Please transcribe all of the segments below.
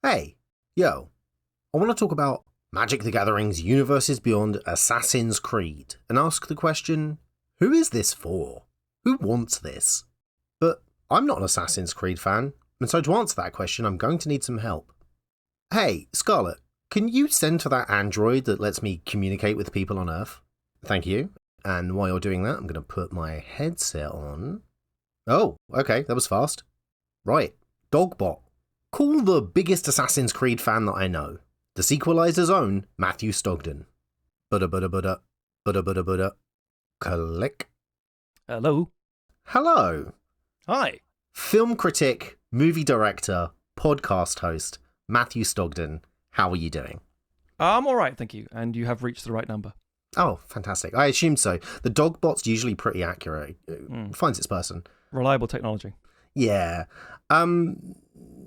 Hey, yo, I want to talk about Magic the Gathering's Universes Beyond Assassin's Creed and ask the question, who is this for? Who wants this? But I'm not an Assassin's Creed fan, and so to answer that question, I'm going to need some help. Hey, Scarlet, can you send for that android that lets me communicate with people on Earth? Thank you. And while you're doing that, I'm going to put my headset on. Oh, okay, that was fast. Right, Dogbot. Call the biggest Assassin's Creed fan that I know. The Sequelizer's own Matthew Stogdon. Budda. Click. Hello. Hello. Hi. Film critic, movie director, podcast host, Matthew Stogdon. How are you doing? I'm all right, thank you. And you have reached the right number. Oh, fantastic. I assume so. The Dogbot's usually pretty accurate. It finds its person. Reliable technology. Yeah.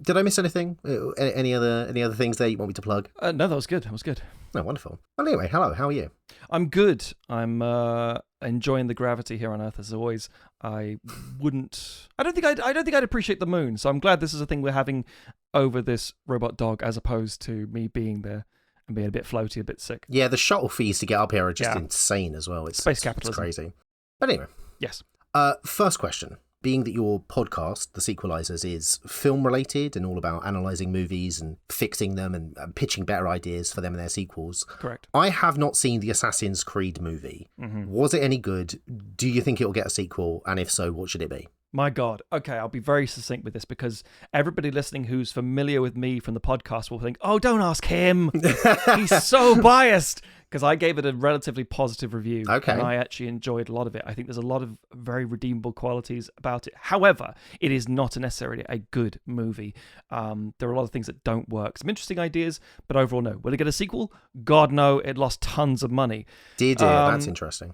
Did I miss anything? Any other things there you want me to plug? No, that was good. Oh, wonderful. Well, anyway, hello. How are you? I'm good. I'm enjoying the gravity here on Earth as always. I don't think I'd appreciate the moon. So I'm glad this is a thing we're having over this robot dog, as opposed to me being there and being a bit floaty, a bit sick. Yeah, the shuttle fees to get up here are just insane as well. It's space capitalism. It's crazy. But anyway. Yes. First question. Being that your podcast, The Sequelizers, is film-related and all about analysing movies and fixing them and pitching better ideas for them and their sequels. Correct. I have not seen the Assassin's Creed movie. Mm-hmm. Was it any good? Do you think it'll get a sequel? And if so, what should it be? My God. Okay, I'll be very succinct with this because everybody listening who's familiar with me from the podcast will think, oh, don't ask him. He's so biased. Because I gave it a relatively positive review. Okay. And I actually enjoyed a lot of it. I think there's a lot of very redeemable qualities about it. However, it is not necessarily a good movie. There are a lot of things that don't work. Some interesting ideas, but overall, no. Will it get a sequel? God, no. It lost tons of money. Did it? That's interesting.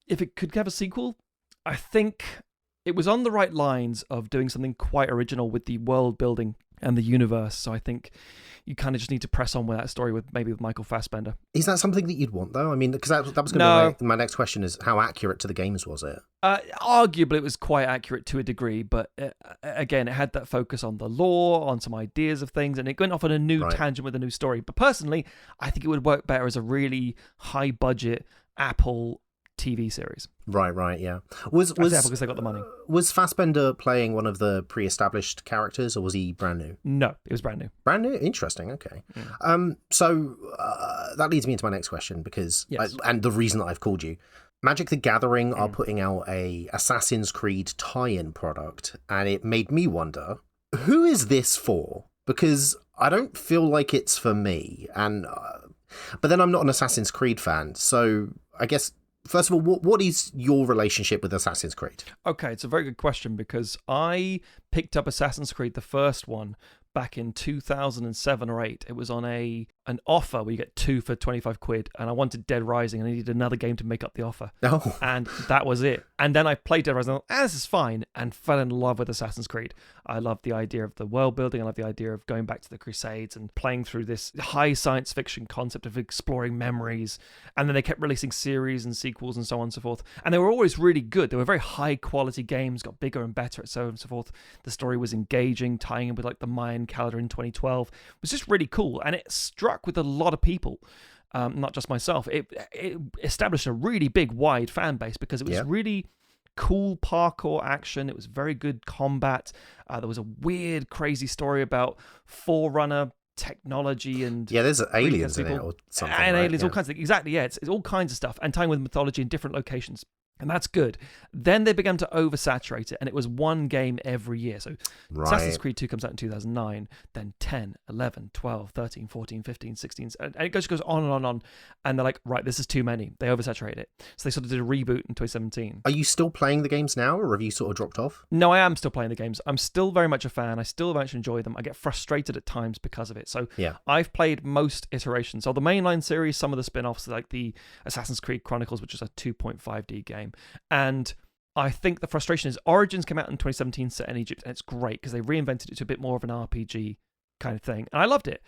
If it could have a sequel, I think it was on the right lines of doing something quite original with the world building and the universe. So I think you kind of just need to press on with that story with Michael Fassbender. Is that something that you'd want, though? I mean, because that was going to be my next question is, how accurate to the games was it? Arguably, it was quite accurate to a degree, but again, it had that focus on the lore, on some ideas of things, and it went off on a new tangent with a new story. But personally, I think it would work better as a really high-budget Apple TV series. Right, yeah. Was because they got the money. Was Fassbender playing one of the pre-established characters, or was he brand new? No, it was brand new. Brand new? Interesting, okay. So that leads me into my next question, because and the reason that I've called you. Magic the Gathering are putting out a Assassin's Creed tie-in product, and it made me wonder, who is this for? Because I don't feel like it's for me, and but then I'm not an Assassin's Creed fan, so I guess... First of all, what is your relationship with Assassin's Creed? Okay, it's a very good question because I picked up Assassin's Creed, the first one, back in 2007 or 8. It was on an offer where you get 2 for 25 quid, and I wanted Dead Rising, and I needed another game to make up the offer. Oh. And that was it. And then I played Dead Rising, and I thought, this is fine, and fell in love with Assassin's Creed. I love the idea of the world building. I love the idea of going back to the Crusades and playing through this high science fiction concept of exploring memories. And then they kept releasing series and sequels and so on and so forth. And they were always really good. They were very high quality games, got bigger and better, and so on and so forth. The story was engaging, tying in with like the Mayan calendar in 2012. It was just really cool. And it struck with a lot of people. Not just myself. It established a really big, wide fan base because it was really cool parkour action. It was very good combat. There was a weird, crazy story about Forerunner technology and there's aliens in it or something, and right? aliens, all kinds of things. Exactly, it's all kinds of stuff and tying with mythology in different locations. And that's good. Then they began to oversaturate it, and it was one game every year. So Assassin's Creed 2 comes out in 2009, then 10, 11, 12, 13, 14, 15, 16, and it goes on and on and on. And they're like, right, this is too many. They oversaturate it. So they sort of did a reboot in 2017. Are you still playing the games now, or have you sort of dropped off? No, I am still playing the games. I'm still very much a fan. I still very much enjoy them. I get frustrated at times because of it. So I've played most iterations. So the mainline series, some of the spin-offs, like the Assassin's Creed Chronicles, which is a 2.5D game. And I think the frustration is Origins came out in 2017 set in Egypt, and it's great because they reinvented it to a bit more of an RPG kind of thing. And I loved it.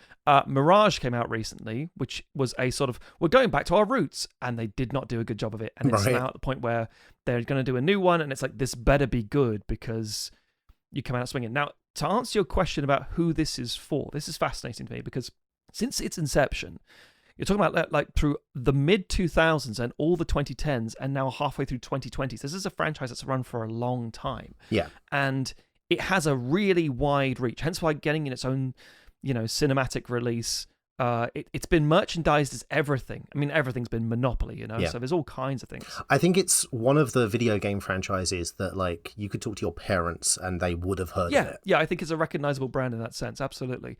Mirage came out recently, which was a sort of, we're going back to our roots, and they did not do a good job of it. And it's now at the point where they're going to do a new one, and it's like, this better be good because you come out swinging. Now, to answer your question about who this is for, this is fascinating to me because since its inception, you're talking about like through the mid 2000s and all the 2010s and now halfway through 2020s. This is a franchise that's run for a long time. Yeah. And it has a really wide reach, hence why getting in its own, cinematic release. It's been merchandised as everything. I mean, everything's been Monopoly, Yeah. so there's all kinds of things. I think it's one of the video game franchises that, like, you could talk to your parents and they would have heard of it. Yeah, I think it's a recognizable brand in that sense, absolutely.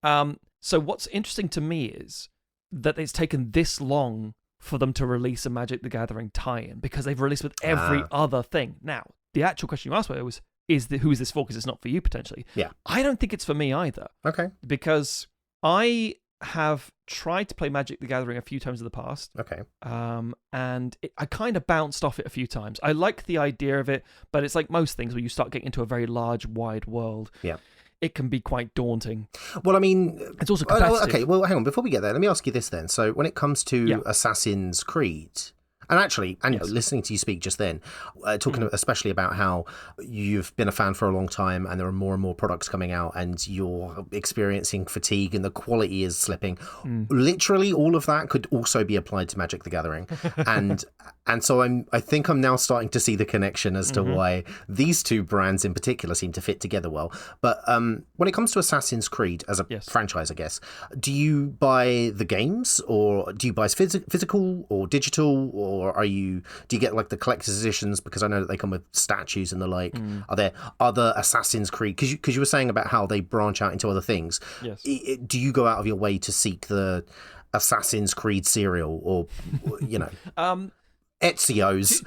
So what's interesting to me is that it's taken this long for them to release a Magic the Gathering tie-in because they've released with every other thing. Now, the actual question you asked me was, who is this for? Because it's not for you, potentially. Yeah. I don't think it's for me either. Okay. Because I have tried to play Magic the Gathering a few times in the past. Okay. And I kind of bounced off it a few times. I like the idea of it, but it's like most things where you start getting into a very large, wide world. Yeah. It can be quite daunting. Well, I mean... It's also competitive. Okay, well, hang on. Before we get there, let me ask you this then. So when it comes to Assassin's Creed... And actually, listening to you speak just then, talking especially about how you've been a fan for a long time and there are more and more products coming out and you're experiencing fatigue and the quality is slipping. Literally all of that could also be applied to Magic the Gathering. and so I think I'm now starting to see the connection as to why these two brands in particular seem to fit together well. But when it comes to Assassin's Creed as a franchise, I guess, do you buy the games or do you buy physical or digital or do you get like the collector's editions because I know that they come with statues and the like? Are there other Assassin's Creed? Because you were saying about how they branch out into other things. Yes. Do you go out of your way to seek the Assassin's Creed cereal or Ezio's?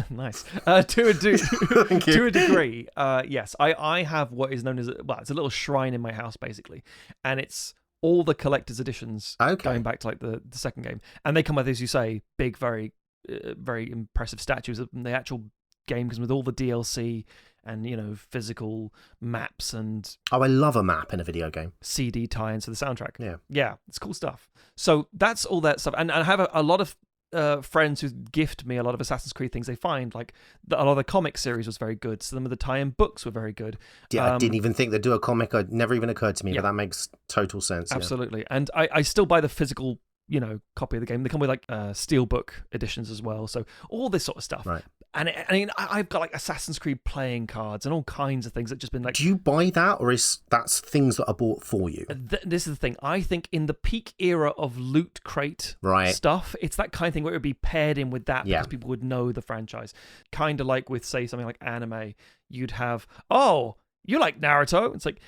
Nice. To a degree, yes. I have what is known as it's a little shrine in my house basically, and it's all the collector's editions going back to like the second game, and they come with, as you say, big, very impressive statues. The actual game comes with all the DLC and physical maps and I love a map in a video game. CD tie-ins for the soundtrack. Yeah, it's cool stuff. So that's all that stuff, and I have a lot of friends who gift me a lot of Assassin's Creed things. They find like a lot of the comic series was very good. Some of the tie-in books were very good. Yeah, I didn't even think they'd do a comic. It never even occurred to me, but that makes total sense. Absolutely. Yeah. And I still buy the physical copy of the game. They come with like steelbook editions as well. So all this sort of stuff. Right. And I mean, I've got like Assassin's Creed playing cards and all kinds of things that just been like... Do you buy that or is that's things that are bought for you? This is the thing. I think in the peak era of loot crate stuff, it's that kind of thing where it would be paired in with that because people would know the franchise. Kind of like with, say, something like anime, you'd have, you like Naruto? It's like,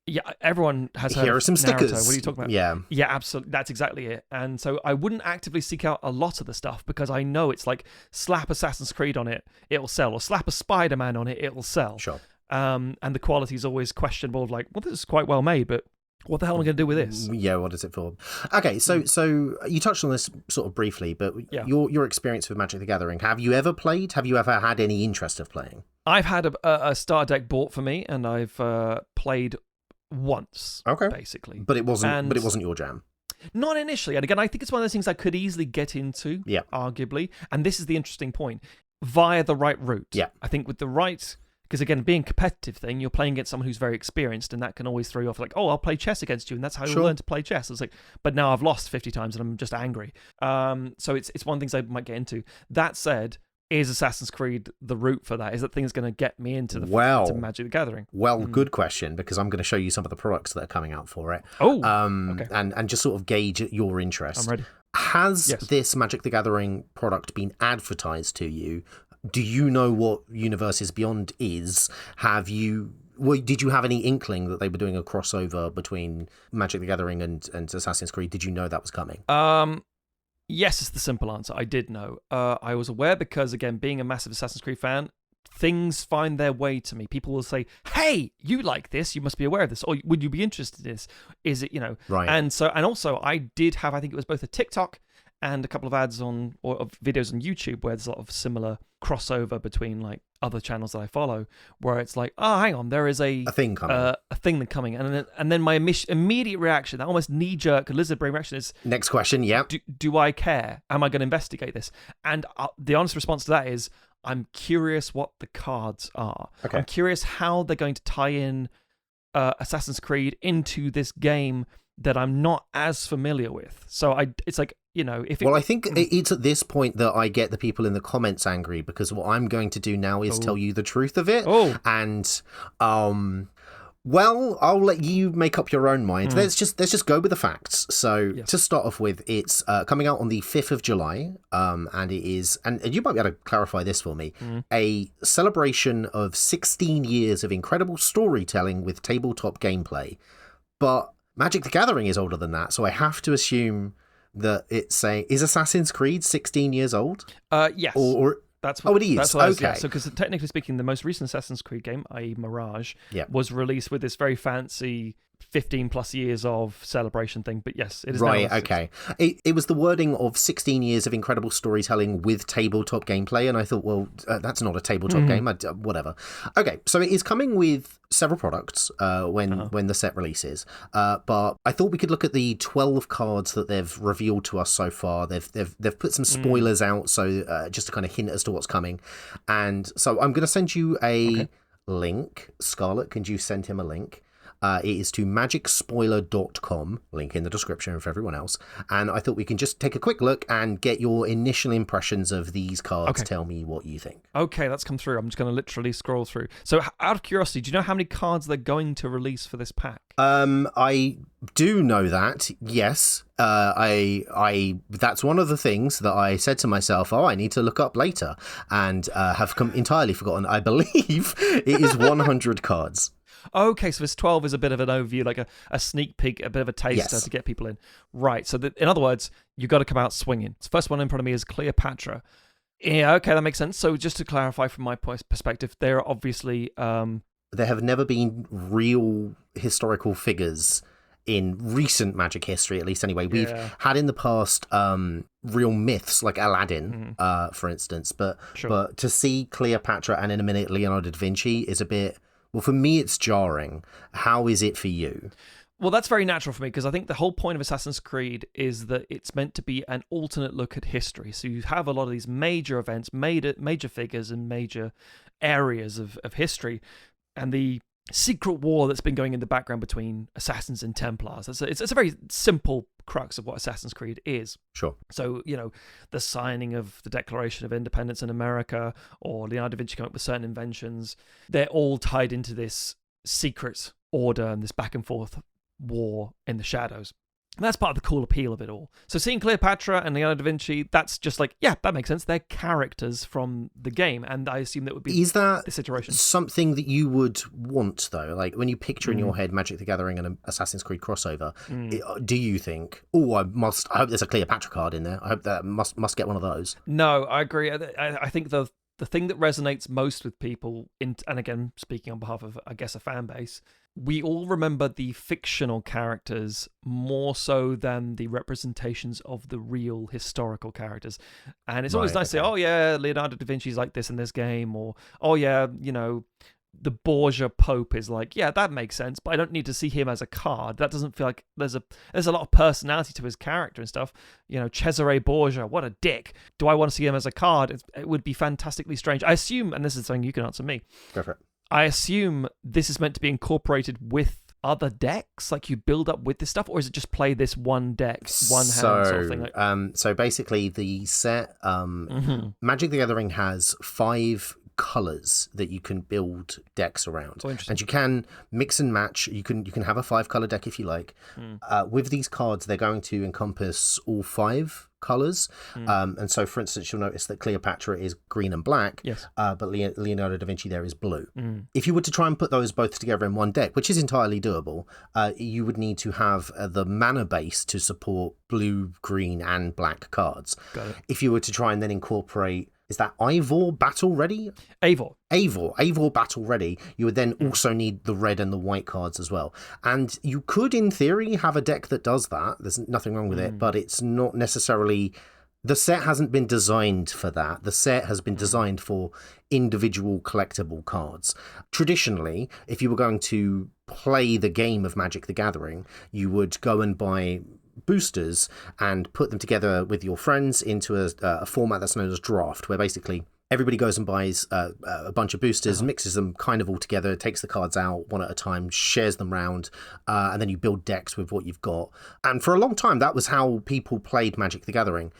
yeah, everyone has heard Here are some Naruto. stickers. What are you talking about? Yeah, absolutely. That's exactly it. And so I wouldn't actively seek out a lot of the stuff because I know it's like slap Assassin's Creed on it, it'll sell, or slap a Spider-Man on it, it'll sell. Sure. And the quality is always questionable. Like, well, this is quite well made, but what the hell am I going to do with this? Yeah, what is it for? Okay, so you touched on this sort of briefly, but your experience with Magic the Gathering, have you ever played? Have you ever had any interest of playing? I've had a starter deck bought for me, and I've played once, basically. But it wasn't your jam. Not initially. And again, I think it's one of those things I could easily get into, arguably. And this is the interesting point. Via the right route. Yeah. I think with the right... Because again, being a competitive thing, you're playing against someone who's very experienced, and that can always throw you off like, I'll play chess against you, and that's how you'll learn to play chess. It's like, but now I've lost 50 times and I'm just angry. So it's one of the things I might get into. That said, is Assassin's Creed the route for that? Is that thing that's going to get me into to Magic the Gathering? Well, good question, because I'm going to show you some of the products that are coming out for it. Okay. And just sort of gauge your interest. I'm ready. Has this Magic the Gathering product been advertised to you? Do you know what Universes Beyond is? Did you have any inkling that they were doing a crossover between Magic the Gathering and Assassin's Creed? Did you know that was coming? Yes, is the simple answer. I did know. I was aware because, again, being a massive Assassin's Creed fan, things find their way to me. People will say, hey, you like this, you must be aware of this, or would you be interested in this? Is it, Right. And also I did have, I think it was both a TikTok and a couple of ads of videos on YouTube where there's a lot of similar crossover between like other channels that I follow, where it's like, oh, hang on, there is a thing coming, and then my immediate reaction, that almost knee-jerk lizard brain reaction is, next question, do I care? Am I going to investigate this? And the honest response to that is, I'm curious what the cards are. Okay. I'm curious how they're going to tie in Assassin's Creed into this game that I'm not as familiar with. So it's like, Well, I think it's at this point that I get the people in the comments angry, because what I'm going to do now is tell you the truth of it. And well, I'll let you make up your own mind. Let's just go with the facts. So to start off with, it's coming out on the 5th of July, and it is, and you might be able to clarify this for me, a celebration of 16 years of incredible storytelling with tabletop gameplay. But Magic the Gathering is older than that, so I have to assume that it's saying, is Assassin's Creed 16 years old? Yes. Or That's what, it is. That's what Okay. So, because technically speaking, the most recent Assassin's Creed game, i.e. Mirage, was released with this very fancy 15 plus years of celebration thing. But yes, it is right. now Okay. It was the wording of 16 years of incredible storytelling with tabletop gameplay, and I thought, well, that's not a tabletop game. Whatever. Okay, so it is coming with several products when the set releases. But I thought we could look at the 12 cards that they've revealed to us so far. They've put some spoilers out, so just to kind of hint as to what's coming. And so I'm going to send you a link. Scarlett, can you send him a link? It is to magicspoiler.com, link in the description for everyone else. And I thought we can just take a quick look and get your initial impressions of these cards. Okay. Tell me what you think. Okay, that's come through. I'm just going to literally scroll through. So out of curiosity, do you know how many cards they're going to release for this pack? I do know that, yes. That's one of the things that I said to myself, I need to look up later, and have entirely forgotten. I believe it is 100 cards. Okay, so this 12 is a bit of an overview, like a sneak peek, a bit of a taster to get people in. Right, so in other words, you got to come out swinging. The first one in front of me is Cleopatra. Yeah, okay, that makes sense. So just to clarify from my perspective, they're obviously... There have never been real historical figures in recent Magic history, at least anyway. We've had in the past real myths like Aladdin, for instance, but to see Cleopatra and in a minute Leonardo da Vinci is a bit... Well, for me, it's jarring. How is it for you? Well, that's very natural for me, because I think the whole point of Assassin's Creed is that it's meant to be an alternate look at history. So you have a lot of these major events, major figures and major areas of history, and the secret war that's been going in the background between assassins and Templars. It's a very simple crux of what Assassin's Creed is. Sure. So, the signing of the Declaration of Independence in America, or Leonardo da Vinci coming up with certain inventions, they're all tied into this secret order and this back and forth war in the shadows. And that's part of the cool appeal of it all. So seeing Cleopatra and Leonardo da Vinci, that's just like, yeah, that makes sense. They're characters from the game, and I assume that would be this iteration. Something that you would want, though? Like, when you picture in your head Magic the Gathering and an Assassin's Creed crossover, do you think, I hope there's a Cleopatra card in there. I hope that must get one of those. No, I agree. I think the thing that resonates most with people, and again, speaking on behalf of, I guess, a fan base, we all remember the fictional characters more so than the representations of the real historical characters. And it's always nice to say, oh yeah, Leonardo da Vinci's like this in this game, or oh yeah, the Borgia Pope is like, yeah, that makes sense, but I don't need to see him as a card. That doesn't feel like there's a lot of personality to his character and stuff. Cesare Borgia, what a dick. Do I want to see him as a card? It would be fantastically strange. I assume, and this is something you can answer me. Go for it. I assume this is meant to be incorporated with other decks, like you build up with this stuff, or is it just play this one deck, one hand sort of thing? So basically, the set Magic the Gathering has 5 colors that you can build decks around, and you can mix and match. You can have a 5-color deck if you like. With these cards, they're going to encompass all 5 colors, and so for instance, you'll notice that Cleopatra is green and black, but Leonardo da Vinci there is blue. If you were to try and put those both together in one deck, which is entirely doable, you would need to have the mana base to support blue, green and black cards. Got it. If you were to try and then incorporate, is that Ivor Battle Ready? Eivor Battle Ready. You would then also need the red and the white cards as well. And you could, in theory, have a deck that does that. There's nothing wrong with it, but it's not necessarily... The set hasn't been designed for that. The set has been designed for individual collectible cards. Traditionally, if you were going to play the game of Magic the Gathering, you would go and buy boosters and put them together with your friends into a format that's known as draft, where basically everybody goes and buys a bunch of boosters, mixes them kind of all together, takes the cards out one at a time, shares them round, and then you build decks with what you've got. And for a long time, that was how people played Magic the Gathering.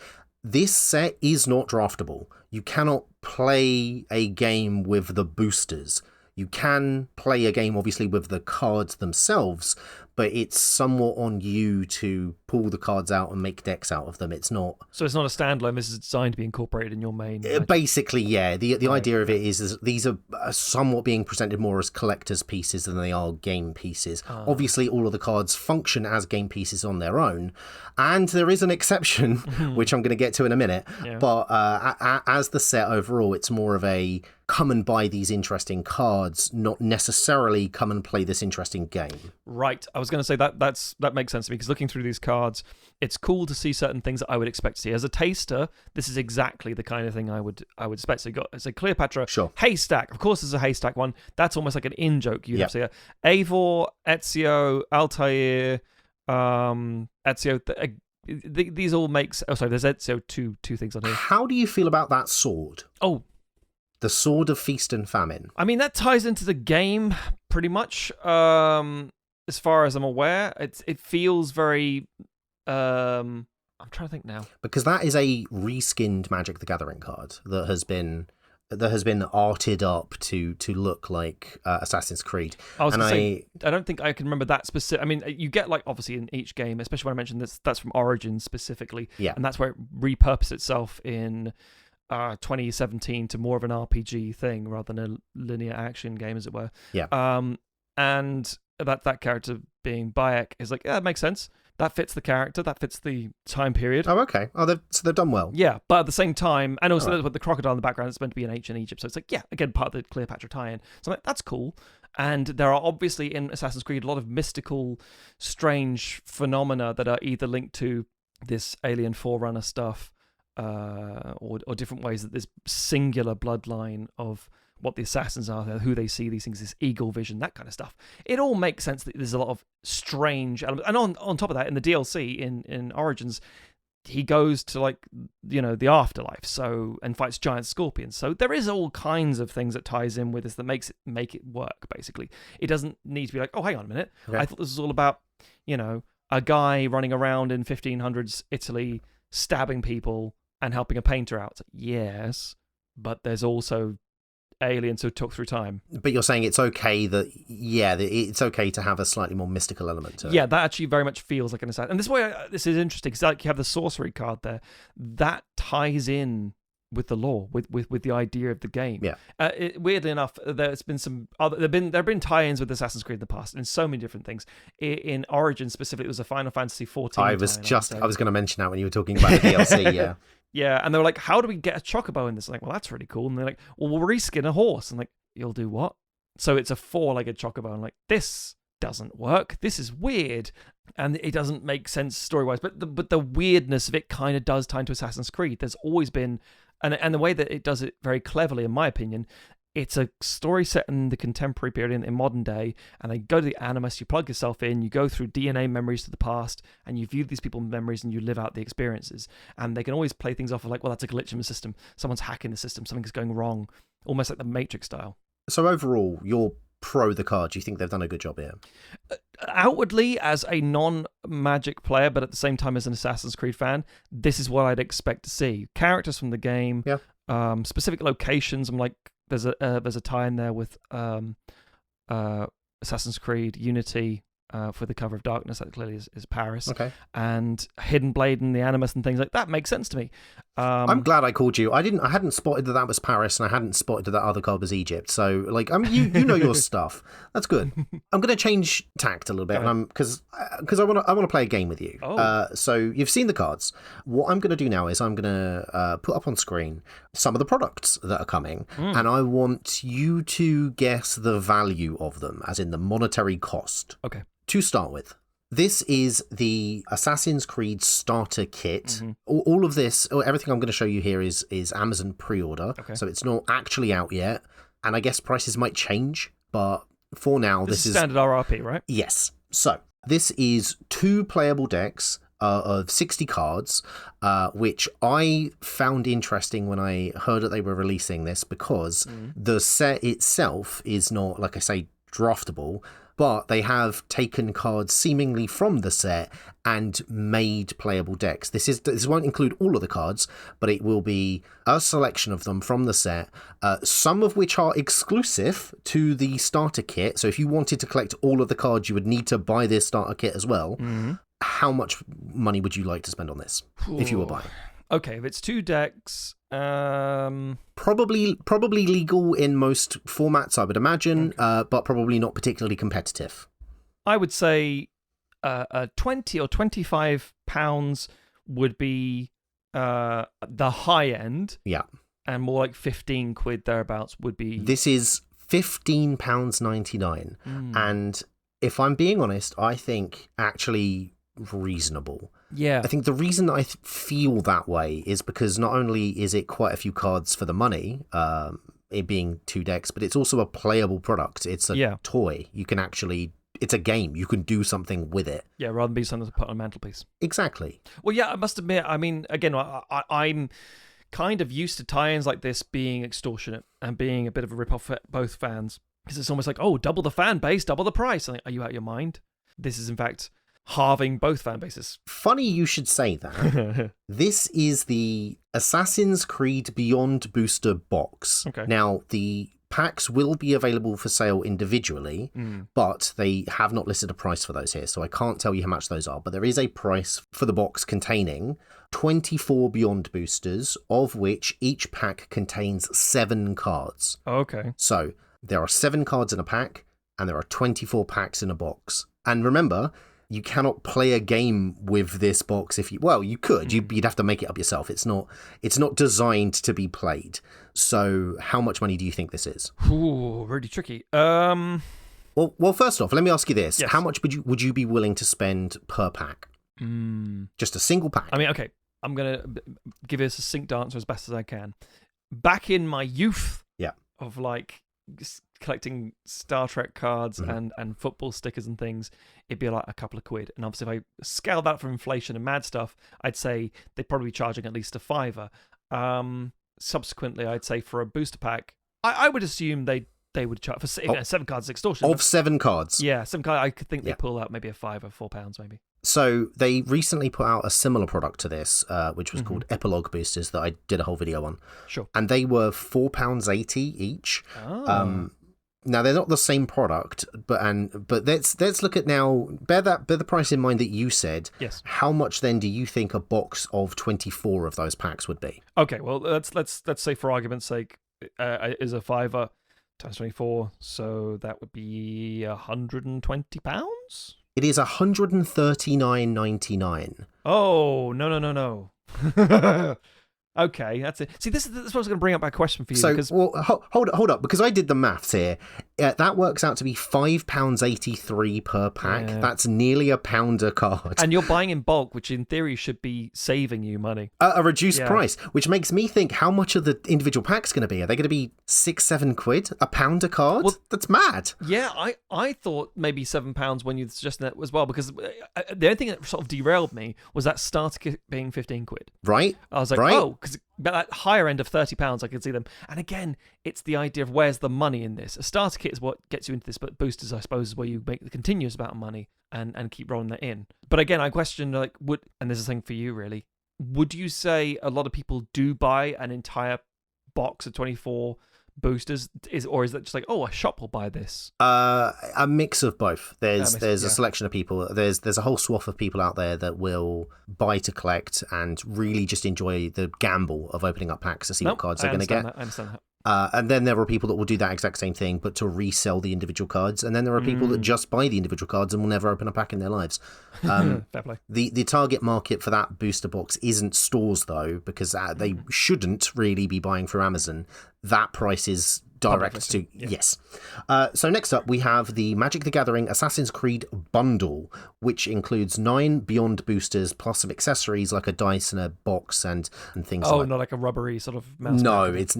This set is not draftable. You cannot play a game with the boosters. You can play a game, obviously, with the cards themselves, but it's somewhat on you to pull the cards out and make decks out of them. It's not... So it's not a standalone. This is designed to be incorporated in your main... Basically, yeah. The idea of it is these are somewhat being presented more as collector's pieces than they are game pieces. Obviously, all of the cards function as game pieces on their own, and there is an exception, which I'm going to get to in a minute, but as the set overall, it's more of a come and buy these interesting cards, not necessarily come and play this interesting game. Right. I was going to say that makes sense to me, because looking through these cards, it's cool to see certain things that I would expect to see. As a taster, this is exactly the kind of thing I would expect. So you got, it's a Cleopatra haystack. Of course, there's a haystack one. That's almost like an in-joke. You'd have to say Eivor, Ezio, Altair, Ezio. These all makes... Oh, sorry, there's Ezio two things on here. How do you feel about that sword? Oh, the Sword of Feast and Famine. I mean, that ties into the game pretty much. As far as I'm aware, it feels very. I'm trying to think now, because that is a reskinned Magic the Gathering card that has been arted up to look like Assassin's Creed. I don't think I can remember that specific. I mean, you get, like, obviously in each game, especially when I mentioned this, that's from Origins specifically, and that's where it repurposed itself in 2017 to more of an RPG thing rather than a linear action game, as it were. And that character being Bayek is like, yeah, that makes sense. That fits the character. That fits the time period. Oh, okay. Oh, so they've done well. Yeah, but at the same time, and also with the crocodile in the background, it's meant to be in ancient Egypt. So it's like, yeah, again, part of the Cleopatra tie-in. So I'm like, that's cool. And there are obviously in Assassin's Creed a lot of mystical, strange phenomena that are either linked to this alien forerunner stuff, or different ways that this singular bloodline of what the assassins are, who they see these things, this eagle vision, that kind of stuff. It all makes sense that there's a lot of strange elements. And on top of that, in the DLC, in Origins, he goes to, like, the afterlife, and fights giant scorpions. So there is all kinds of things that ties in with this that make it work, basically. It doesn't need to be like, oh, hang on a minute. Okay. I thought this was all about, a guy running around in 1500s Italy stabbing people and helping a painter out. It's like, yes, but there's also aliens who took through time. But you're saying it's okay it's okay to have a slightly more mystical element to it. Yeah, that actually very much feels like an assassin. And this is interesting, because like you have the sorcery card there. That ties in with the lore, with the idea of the game. Yeah. Weirdly enough, there's been there have been tie-ins with Assassin's Creed in the past, and so many different things. In Origins specifically, it was a Final Fantasy 14. I was going to mention that when you were talking about the DLC. Yeah. Yeah, and they were like, how do we get a chocobo in this? I'm like, well, that's really cool. And they're like, well, we'll reskin a horse. And like, you'll do what? So it's a 4-legged chocobo. I'm like, this doesn't work. This is weird. And it doesn't make sense story-wise. But the weirdness of it kind of does tie into Assassin's Creed. There's always been, and the way that it does it very cleverly, in my opinion, it's a story set in the contemporary period, in modern day, and they go to the Animus, you plug yourself in, you go through DNA memories to the past, and you view these people's memories and you live out the experiences. And they can always play things off of like, well, that's a glitch in the system. Someone's hacking the system. Something's going wrong. Almost like the Matrix style. So overall, you're pro the card. Do you think they've done a good job here? Outwardly, as a non-Magic player, but at the same time as an Assassin's Creed fan, this is what I'd expect to see. Characters from the game, specific locations. I'm like, there's a tie in there with Assassin's Creed Unity for the Cover of Darkness. That clearly is Paris. Okay. And Hidden Blade and the Animus and things like that makes sense to me. I'm glad I called you. I hadn't spotted that was Paris, and I hadn't spotted that other card was Egypt. So, like, you know your stuff. That's good. I'm going to change tact a little bit, because I want to play a game with you. So you've seen the cards. What I'm going to do now is I'm going to put up on screen some of the products that are coming, and I want you to guess the value of them, as in the monetary cost. Okay. To start with, this is the Assassin's Creed starter kit. Mm-hmm. All of this, everything I'm going to show you here is Amazon pre-order. Okay. So it's not actually out yet. And I guess prices might change, but for now, this is standard RRP, right? Yes. So this is 2 playable decks of 60 cards, which I found interesting when I heard that they were releasing this, because the set itself is not, like I say, draftable, but they have taken cards seemingly from the set and made playable decks. This won't include all of the cards, but it will be a selection of them from the set, some of which are exclusive to the starter kit. So if you wanted to collect all of the cards, you would need to buy this starter kit as well. How much money would you like to spend on this if you were buying? Okay, if it's 2 decks, probably legal in most formats, I would imagine, but probably not particularly competitive. I would say 20 or 25 pounds would be the high end. Yeah. And more like 15 quid thereabouts would be... This is £15.99. And if I'm being honest, I think actually reasonable. Yeah. I think the reason I feel that way is because not only is it quite a few cards for the money, it being 2 decks, but it's also a playable product. It's a toy. You can actually... It's a game. You can do something with it. Yeah, rather than be something to put on a mantelpiece. Exactly. Well, yeah, I must admit, I mean, again, I'm kind of used to tie-ins like this being extortionate and being a bit of a rip-off for both fans. Because it's almost like, oh, double the fan base, double the price. I'm like, are you out of your mind? This is, in fact, halving both fan bases. Funny you should say that. This is the Assassin's Creed Beyond Booster box. Okay. Now, the packs will be available for sale individually, but they have not listed a price for those here, so I can't tell you how much those are. But there is a price for the box containing 24 Beyond boosters, of which each pack contains 7 cards. Okay. So there are 7 cards in a pack, and there are 24 packs in a box. And remember, you cannot play a game with this box if you... Well, you could. You'd have to make it up yourself. It's not designed to be played. So how much money do you think this is? Ooh, really tricky. Well, first off, let me ask you this. Yes. How much would you be willing to spend per pack? Just a single pack? I mean, okay, I'm going to give you a succinct answer as best as I can. Back in my youth of, like, collecting Star Trek cards and football stickers and things, it'd be like a couple of quid. And obviously, if I scale that for inflation and mad stuff, I'd say they'd probably be charging at least a £5. Subsequently, I'd say for a booster pack, I would assume they would charge for 7 cards extortion. Of 7 cards? Yeah, 7 cards. I could think they pull out maybe a £5 or £4 maybe. So they recently put out a similar product to this, which was called Epilogue Boosters, that I did a whole video on. Sure. And they were £4.80 each. Oh. Now they're not the same product, but let's look at now. Bear the price in mind that you said. Yes. How much then do you think a box of 24 of those packs would be? Okay, well let's say for argument's sake, is a £5 times 24, so that would be £120. It is $139.99. Oh no. Okay, that's it. See, this is what I was going to bring up a question for you. So, because... hold up, because I did the maths here. That works out to be £5.83 per pack. Yeah. That's nearly £1 a card. And you're buying in bulk, which in theory should be saving you money. A reduced price, which makes me think, how much are the individual packs going to be? Are they going to be £6-7 quid? £1 a card? Well, that's mad. Yeah, I thought maybe £7 when you suggested that as well, because the only thing that sort of derailed me was that starter kit being 15 quid. Right. I was like, oh, because that higher end of £30, I could see them. And again, it's the idea of where's the money in this. A starter kit is what gets you into this, but boosters, I suppose, is where you make the continuous amount of money and keep rolling that in. But again, I question, like, and this is a thing for you, really, would you say a lot of people do buy an entire box of 24 boosters, or is that just like, oh, a shop will buy this? A mix of both. There's a selection of people. There's a whole swath of people out there that will buy to collect and really just enjoy the gamble of opening up packs to see what cards they're going to get. I understand that. And then there are people that will do that exact same thing, but to resell the individual cards. And then there are people that just buy the individual cards and will never open a pack in their lives. Fair play. The target market for that booster box isn't stores, though, because they shouldn't really be buying through Amazon. That price is direct to... Yes. So next up, we have the Magic the Gathering Assassin's Creed bundle, which includes 9 Beyond boosters plus some accessories like a dice and a box and things like that. Oh, not like a rubbery sort of mouse. No, it's...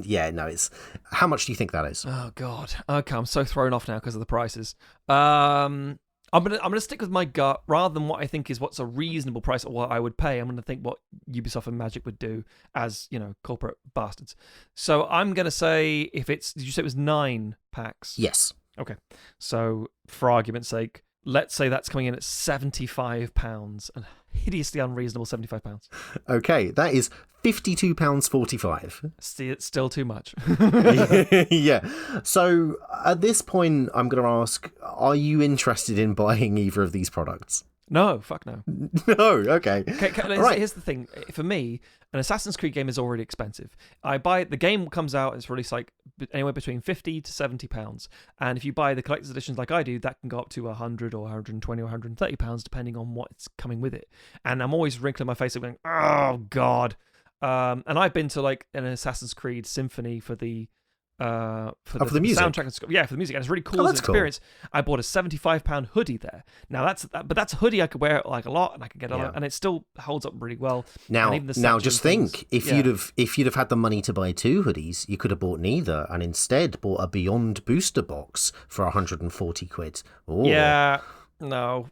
How much do you think that is? Oh, God. Okay, I'm so thrown off now because of the prices. I I'm gonna stick with my gut rather than what I think is what's a reasonable price or what I would pay. I'm gonna think what Ubisoft and Magic would do as, corporate bastards. So I'm gonna say did you say it was 9 packs? Yes. Okay. So for argument's sake, let's say that's coming in at £75, a hideously unreasonable £75. Okay, that is £52.45. It's still too much. Yeah. So at this point, I'm going to ask, are you interested in buying either of these products? No, fuck no. No, okay. Right. Here's the thing. For me, an Assassin's Creed game is already expensive. I buy it, the game comes out, it's released like anywhere between £50 to £70. And if you buy the collector's editions like I do, that can go up to £100 or £120 or £130, depending on what's coming with it. And I'm always wrinkling my face and going, oh, God. And I've been to like an Assassin's Creed Symphony for the the music. soundtrack and yeah, for the music, and it's really cool as an experience. Cool. I bought a £75 hoodie there. Now that's a hoodie I could wear like a lot, and I could get on, and it still holds up really well. Now just think, if you'd have had the money to buy 2 hoodies, you could have bought neither, and instead bought a Beyond booster box for 140 quid. Ooh. Yeah. No.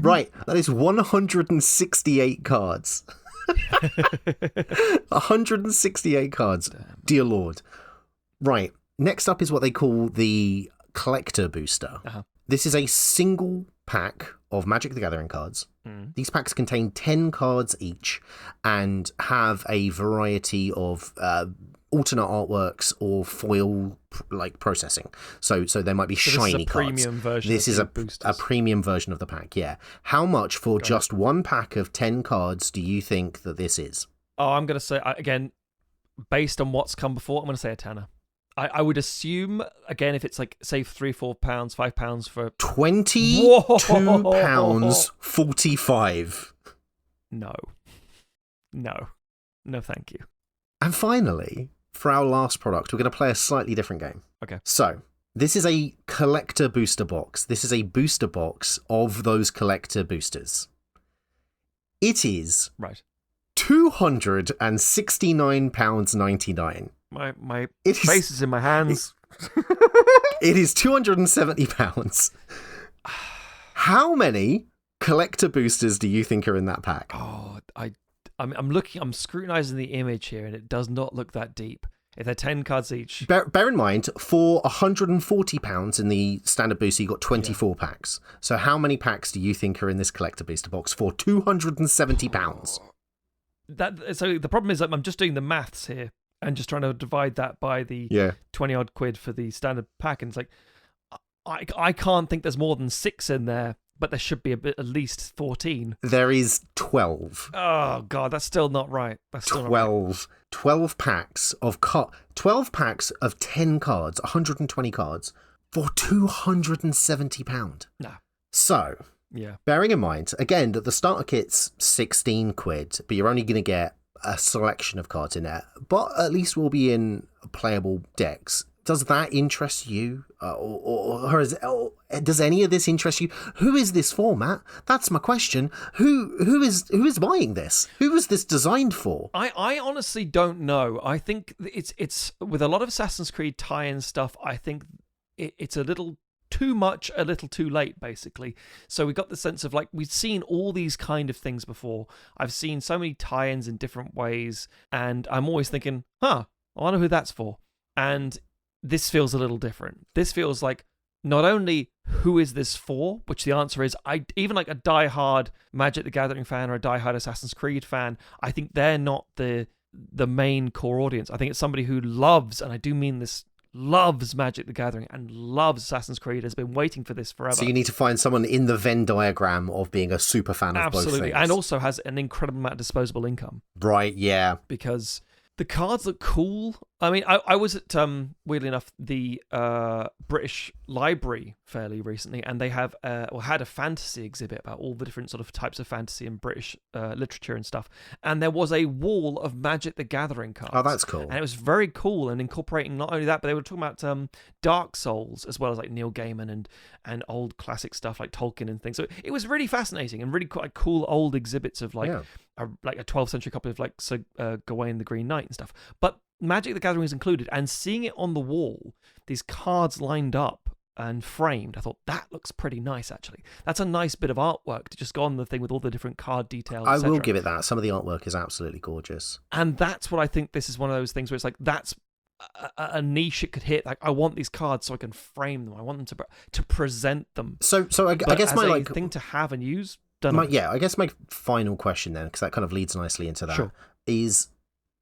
Right, that is 168 cards. 168 cards. Dear Lord. Right. Next up is what they call the collector booster. Uh-huh. This is a single pack of Magic the Gathering cards. These packs contain 10 cards each and have a variety of alternate artworks or foil processing. So there might be shiny cards. This is a premium version of the pack, yeah. How much for just one pack of 10 cards do you think that this is? Oh, I'm going to say, again, based on what's come before, I'm going to say a tenner. I would assume, again, if it's like, say, £3, £4, £5 for... £22.45. No, thank you. And finally, for our last product, we're going to play a slightly different game. Okay. So, this is a collector booster box. This is a booster box of those collector boosters. It is... Right. £269.99. My face is in my hands. It is £270. How many collector boosters do you think are in that pack? Oh, I'm scrutinizing the image here, and it does not look that deep. If they're 10 cards each. Bear in mind, for £140 in the standard booster, you got 24 packs. So how many packs do you think are in this collector booster box for £270? So the problem is that I'm just doing the maths here and just trying to divide that by the 20 odd quid for the standard pack, and it's like I can't think there's more than 6 in there, but there should be at least 14. There is 12. Oh God, that's still not right. That's still 12. Not right. 12 packs of 12 packs of 10 cards, 120 cards for £270. No. So, bearing in mind, again, that the starter kit's 16 quid, but you're only going to get a selection of cards in there, but at least we'll be in playable decks. Does that interest you? Or does any of this interest you? Who is this for, Matt? That's my question. Who is buying this? Who is this designed for? I honestly don't know. I think it's with a lot of Assassin's Creed tie-in stuff, I think it's a little too much, a little too late, basically. So we got the sense of, like, we've seen all these kind of things before. I've seen so many tie-ins in different ways, and I'm always thinking, I wonder who that's for. And this feels a little different. This feels like, not only who is this for, which the answer is, even like a die-hard Magic the Gathering fan or a die-hard Assassin's Creed fan, I think they're not the main core audience. I think it's somebody who loves, and I do mean this, loves Magic the Gathering and loves Assassin's Creed, has been waiting for this forever. So you need to find someone in the Venn diagram of being a super fan of both things. And also has an incredible amount of disposable income. Right, yeah. Because the cards look cool. I mean, I was at, weirdly enough, the British Library fairly recently, and they have had a fantasy exhibit about all the different sort of types of fantasy and British literature and stuff. And there was a wall of Magic the Gathering cards. Oh, that's cool. And it was very cool, and incorporating not only that, but they were talking about Dark Souls, as well as like Neil Gaiman and old classic stuff like Tolkien and things. So it was really fascinating and really quite cool old exhibits of like a 12th century copy of like Sir Gawain the Green Knight and stuff. But Magic the Gathering is included, and seeing it on the wall, these cards lined up and framed. I thought that looks pretty nice, actually. That's a nice bit of artwork to just go on the thing with all the different card details. I will give it that. Some of the artwork is absolutely gorgeous. And that's what I think this is one of those things where it's like, that's a niche it could hit. Like, I want these cards so I can frame them. I want them to present them. So I guess my like thing to have and use. I guess my final question then, because that kind of leads nicely into that, is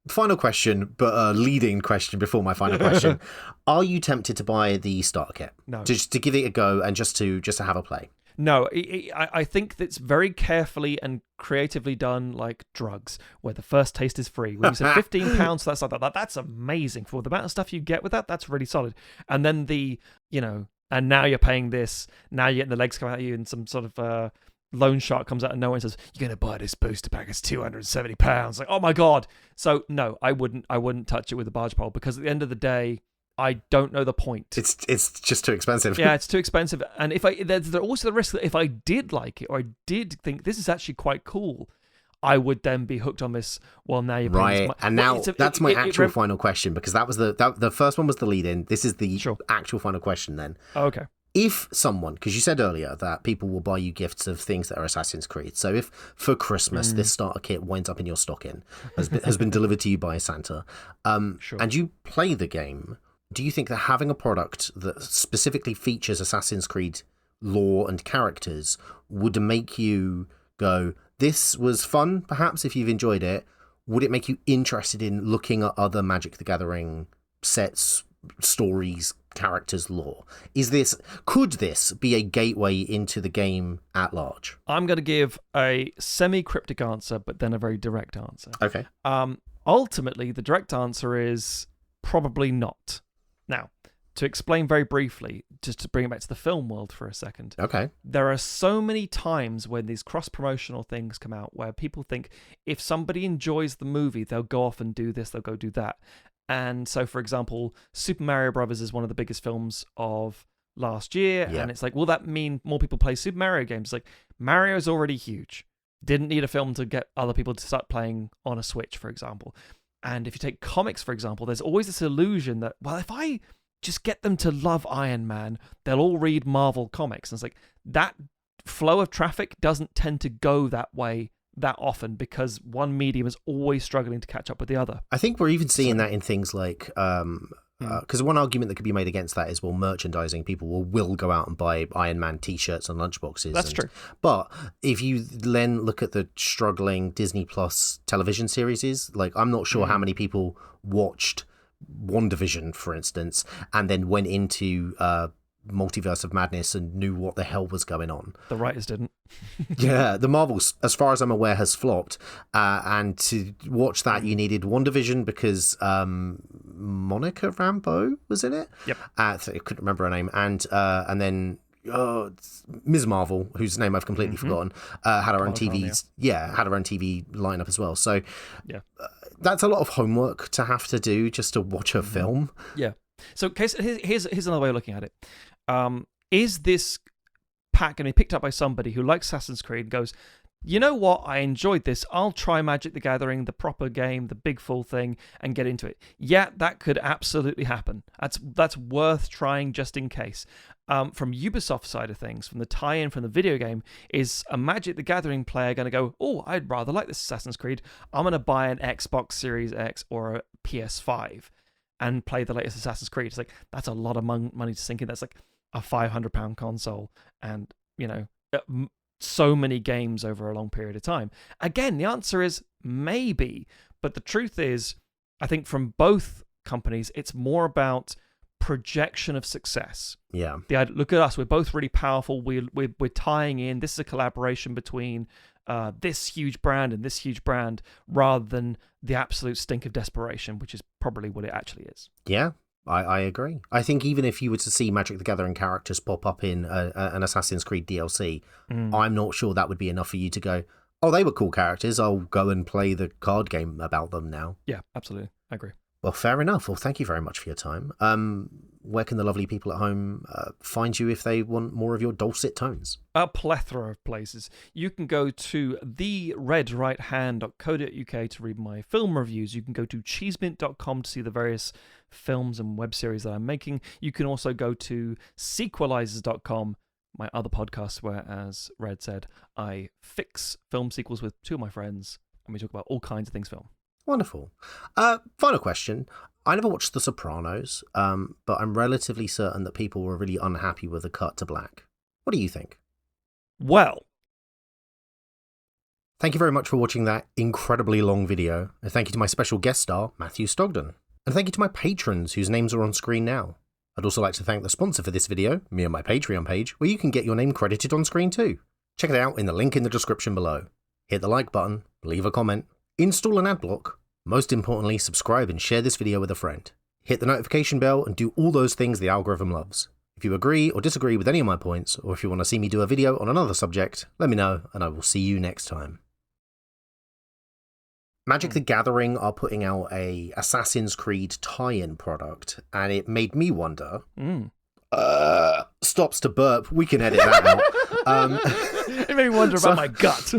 final question, but a leading question before my final question. Are you tempted to buy the starter kit? No. Just to give it a go and just to have a play? No, I think that's very carefully and creatively done, like drugs, where the first taste is free. When you said £15, so that's like that. That's amazing for the amount of stuff you get with that. That's really solid. And then and now you're paying this. Now you're getting the legs come out at you, and some sort of loan shark comes out of nowhere and says, "You're gonna buy this booster pack. It's £270." Like, oh my god! So no, I wouldn't touch it with a barge pole, because at the end of the day, I don't know the point. It's just too expensive. Yeah, it's too expensive. And there's also the risk that if I did like it, or I did think this is actually quite cool, I would then be hooked on this. Well, now you're right. And now that's my actual final question, because that was the first one was the lead in. This is the actual final question then. Okay. If someone, because you said earlier that people will buy you gifts of things that are Assassin's Creed, so if for Christmas this starter kit winds up in your stocking, has been delivered to you by Santa, and you play the game, do you think that having a product that specifically features Assassin's Creed lore and characters would make you go, this was fun, perhaps, if you've enjoyed it? Would it make you interested in looking at other Magic the Gathering sets, stories, characters, lore? Could this be a gateway into the game at large? I'm going to give a semi-cryptic answer, but then a very direct answer. Okay. Ultimately, the direct answer is probably not. Now, to explain very briefly, just to bring it back to the film world for a second. Okay. There are so many times when these cross-promotional things come out where people think if somebody enjoys the movie, they'll go off and do this, they'll go do that. And so, for example, Super Mario Brothers is one of the biggest films of last year. Yeah. And it's like, will that mean more people play Super Mario games? Like, Mario's already huge. Didn't need a film to get other people to start playing on a Switch, for example. And if you take comics, for example, there's always this illusion that, well, if I just get them to love Iron Man, they'll all read Marvel comics. And it's like, that flow of traffic doesn't tend to go that way that often, because one medium is always struggling to catch up with the other. I think we're even seeing that in things like because one argument that could be made against that is, well, merchandising, people will go out and buy Iron Man t-shirts and lunchboxes. That's true. But if you then look at the struggling Disney Plus television series, like, I'm not sure how many people watched WandaVision, for instance, and then went into Multiverse of Madness and knew what the hell was going on. The writers didn't. Yeah, the Marvels, as far as I'm aware, has flopped. And to watch that, you needed WandaVision because Monica Rambeau was in it. Yep. I couldn't remember her name. And then Ms. Marvel, whose name I've completely forgotten, had her own TV. Had her own TV lineup as well. So that's a lot of homework to have to do just to watch a film. Yeah. So, here's another way of looking at it. Is this pack going to be picked up by somebody who likes Assassin's Creed and goes, you know what, I enjoyed this, I'll try Magic the Gathering, the proper game, the big full thing, and get into it? Yeah, that could absolutely happen. That's worth trying just in case. From Ubisoft side of things, from the tie-in from the video game, is a Magic the Gathering player going to go, oh, I'd rather like this Assassin's Creed, I'm going to buy an Xbox Series X or a PS5 and play the latest Assassin's Creed? It's like, that's a lot of money to sink in. That's like a £500 console, and so many games over a long period of time. Again, the answer is maybe, but the truth is, I think from both companies, it's more about projection of success. Yeah. Look at us, we're both really powerful. We're tying in. This is a collaboration between this huge brand and this huge brand, rather than the absolute stink of desperation, which is probably what it actually is. Yeah, I agree. I think even if you were to see Magic the Gathering characters pop up in an Assassin's Creed DLC, I'm not sure that would be enough for you to go, oh, they were cool characters, I'll go and play the card game about them now. Yeah, absolutely. I agree. Well, fair enough. Well, thank you very much for your time. where can the lovely people at home find you if they want more of your dulcet tones? A plethora of places. You can go to theredrighthand.co.uk to read my film reviews. You can go to cheesemint.com to see the various films and web series that I'm making. You can also go to sequelizers.com, my other podcast, where, as Red said, I fix film sequels with two of my friends, and we talk about all kinds of things film. Wonderful. Final question. I never watched The Sopranos, but I'm relatively certain that people were really unhappy with the cut to black. What do you think? Well, thank you very much for watching that incredibly long video, and thank you to my special guest star, Matthew Stogdon. And thank you to my patrons whose names are on screen now. I'd also like to thank the sponsor for this video, me and my Patreon page, where you can get your name credited on screen too. Check it out in the link in the description below. Hit the like button, leave a comment, install an ad block, most importantly, subscribe and share this video with a friend. Hit the notification bell and do all those things the algorithm loves. If you agree or disagree with any of my points, or if you want to see me do a video on another subject, let me know and I will see you next time. Magic the Gathering are putting out a Assassin's Creed tie-in product, and it made me wonder... stops to burp, we can edit that out. It made me wonder about my gut.